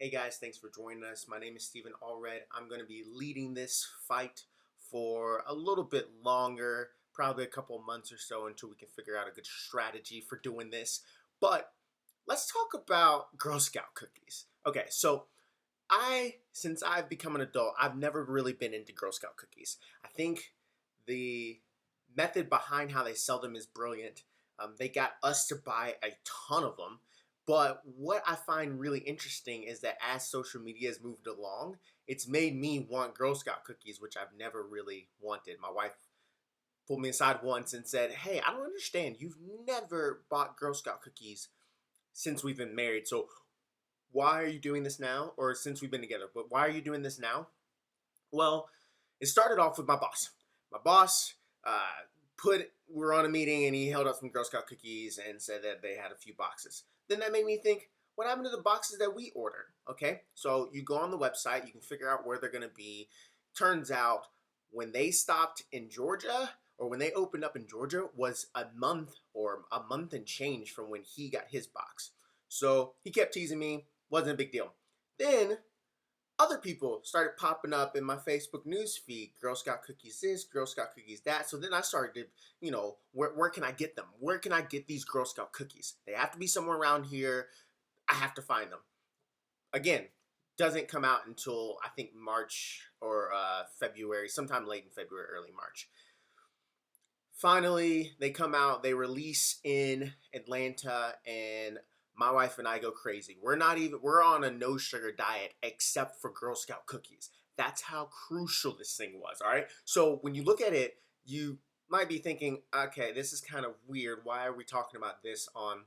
Hey guys, thanks for joining us. My name is Stephen Allred. I'm going to be leading this fight for a little bit longer, probably a couple of months or so until we can figure out a good strategy for doing this. But let's talk about Girl Scout cookies. Okay, so since I've become an adult, I've never really been into Girl Scout cookies. I think the method behind how they sell them is brilliant. They got us to buy a ton of them. But what I find really interesting is that as social media has moved along, it's made me want Girl Scout cookies, which I've never really wanted. My wife pulled me aside once and said, "Hey, I don't understand. You've never bought Girl Scout cookies since we've been married. So why are you doing this now? Or since we've been together, but why are you doing this now?" Well, it started off with my boss. My boss we were on a meeting and he held up some Girl Scout cookies and said that they had a few boxes. Then that made me think, what happened to the boxes that we ordered? Okay, so you go on the website, you can figure out where they're going to be. Turns out when they stopped in Georgia, or when they opened up in Georgia, was a month and change from when he got his box. So he kept teasing me, wasn't a big deal. Then other people started popping up in my Facebook news feed. Girl Scout cookies this, Girl Scout cookies that. So then I started to, where can I get them? Where can I get these Girl Scout cookies? They have to be somewhere around here. I have to find them. Again, doesn't come out until I think March or February, sometime late in February, early March. Finally, they come out, they release in Atlanta, and my wife and I go crazy. We're on a no sugar diet except for Girl Scout cookies. That's how crucial this thing was, all right? So when you look at it, you might be thinking, okay, this is kind of weird. Why are we talking about this on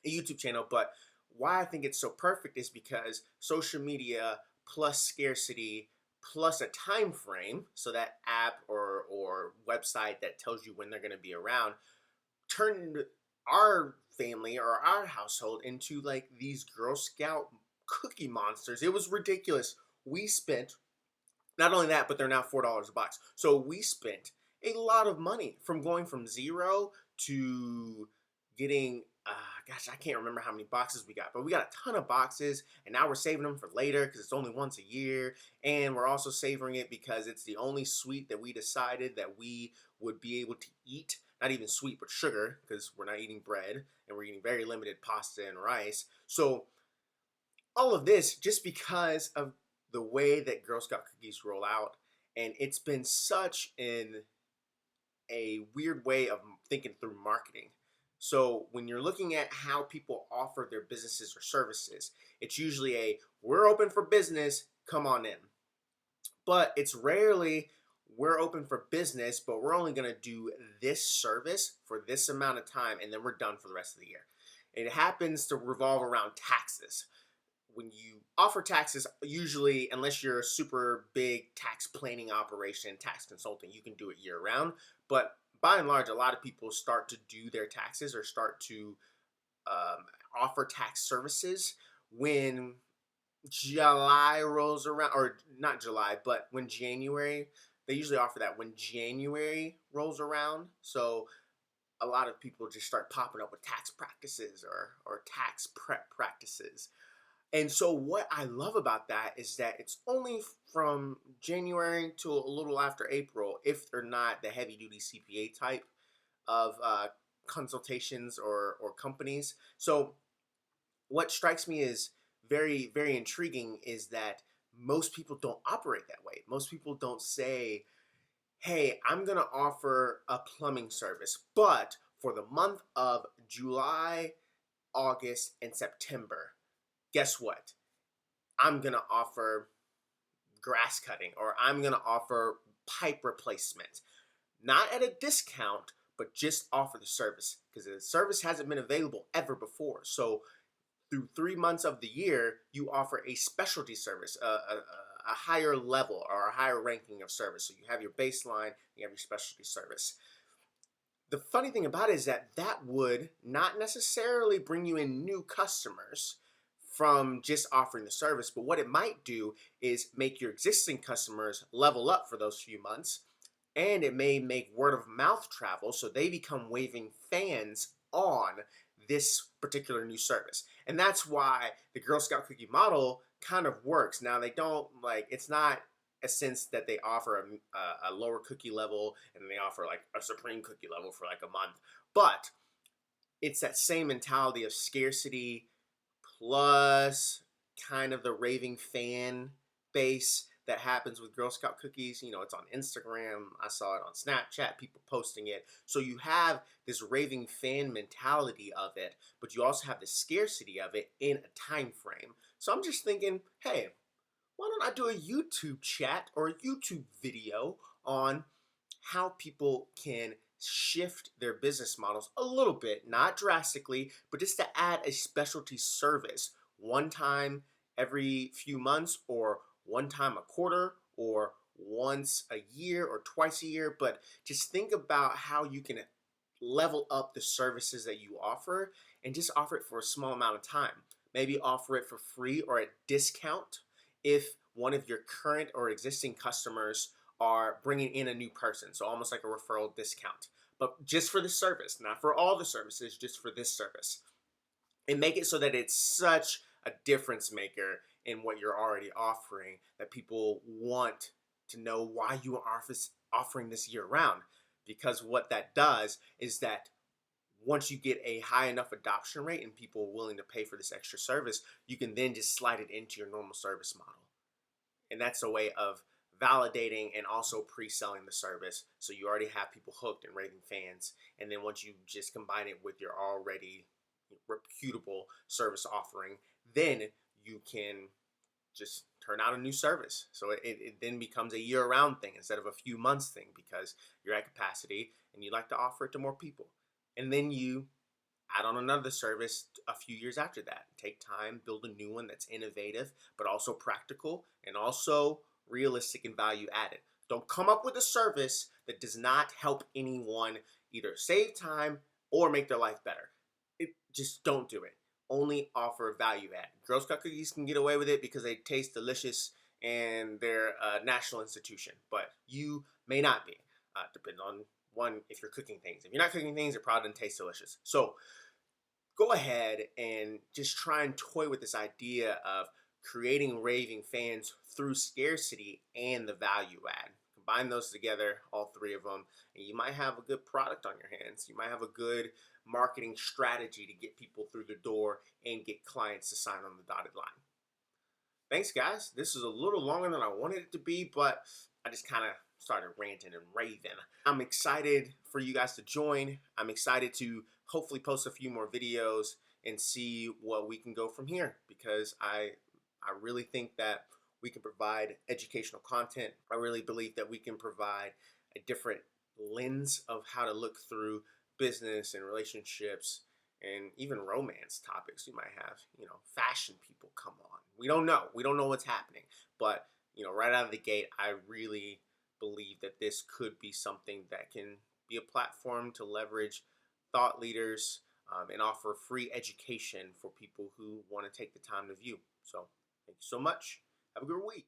a YouTube channel? But why I think it's so perfect is because social media plus scarcity plus a time frame, so that app or website that tells you when they're going to be around, turned our family or our household into like these Girl Scout cookie monsters. It was ridiculous. We spent, not only that, but they're now $4 a box. So we spent a lot of money from going from zero to getting, gosh, I can't remember how many boxes we got, but we got a ton of boxes, and now we're saving them for later because it's only once a year, and we're also savoring it because it's the only sweet that we decided that we would be able to eat. Not even sweet, but sugar, because we're not eating bread, and we're eating very limited pasta and rice. So all of this just because of the way that Girl Scout cookies roll out, and it's been such a weird way of thinking through marketing. So when you're looking at how people offer their businesses or services, it's usually we're open for business, come on in. But it's rarely we're open for business, but we're only going to do this service for this amount of time and then we're done for the rest of the year. It happens to revolve around taxes. When you offer taxes, usually, unless you're a super big tax planning operation, tax consulting, you can do it year round. But by and large, a lot of people start to do their taxes or start to offer tax services when July rolls around, or not July, but when January, they usually offer that when January rolls around. So a lot of people just start popping up with tax practices or tax prep practices. And so what I love about that is that it's only from January to a little after April, if they're not the heavy duty CPA type of consultations or companies. So what strikes me as very, very intriguing is that most people don't operate that way. Most people don't say, hey, I'm going to offer a plumbing service, but for the month of July, August, and September, guess what? I'm going to offer grass cutting, or I'm going to offer pipe replacement. Not at a discount, but just offer the service, because the service hasn't been available ever before. So through 3 months of the year, you offer a specialty service, a higher level or a higher ranking of service. So you have your baseline, you have your specialty service. The funny thing about it is that that would not necessarily bring you in new customers from just offering the service, but what it might do is make your existing customers level up for those few months, and it may make word of mouth travel so they become waving fans on this particular new service. And that's why the Girl Scout cookie model kind of works. Now they don't like it's not a sense that they offer a lower cookie level and they offer like a supreme cookie level for like a month, but it's that same mentality of scarcity plus kind of the raving fan base that happens with Girl Scout cookies. You know, it's on Instagram. I saw it on Snapchat, people posting it. So you have this raving fan mentality of it, but you also have the scarcity of it in a time frame. So I'm just thinking, hey, why don't I do a YouTube chat or a YouTube video on how people can shift their business models a little bit, not drastically, but just to add a specialty service one time every few months or one time a quarter or once a year or twice a year. But just think about how you can level up the services that you offer and just offer it for a small amount of time. Maybe offer it for free or at discount if one of your current or existing customers are bringing in a new person. So almost like a referral discount, but just for the service, not for all the services, just for this service. And make it so that it's such a difference maker in what you're already offering that people want to know why you are offering this year round. Because what that does is that once you get a high enough adoption rate and people are willing to pay for this extra service, you can then just slide it into your normal service model. And that's a way of validating and also pre-selling the service, so you already have people hooked and raving fans. And then once you just combine it with your already reputable service offering, then you can just turn out a new service. So it then becomes a year-round thing instead of a few months thing, because you're at capacity and you like to offer it to more people. And then you add on another service a few years after that. Take time, build a new one that's innovative, but also practical and also realistic and value added. Don't come up with a service that does not help anyone either save time or make their life better. Just don't do it. Only offer value add. Girl Scout cookies can get away with it because they taste delicious and they're a national institution, but you may not be. Depends on one, if you're cooking things. If you're not cooking things, it probably doesn't taste delicious. So go ahead and just try and toy with this idea of creating raving fans through scarcity and the value add. Combine those together, all three of them, and you might have a good product on your hands. You might have a good marketing strategy to get people through the door and get clients to sign on the dotted line. Thanks, guys. This is a little longer than I wanted it to be, but I just kind of started ranting and raving. I'm excited for you guys to join. I'm excited to hopefully post a few more videos and see what we can go from here, because I really think that we can provide educational content. I really believe that we can provide a different lens of how to look through business and relationships and even romance topics. You might have, fashion people come on. We don't know. We don't know what's happening. But, right out of the gate, I really believe that this could be something that can be a platform to leverage thought leaders and offer free education for people who want to take the time to view. So thank you so much. Have a good week.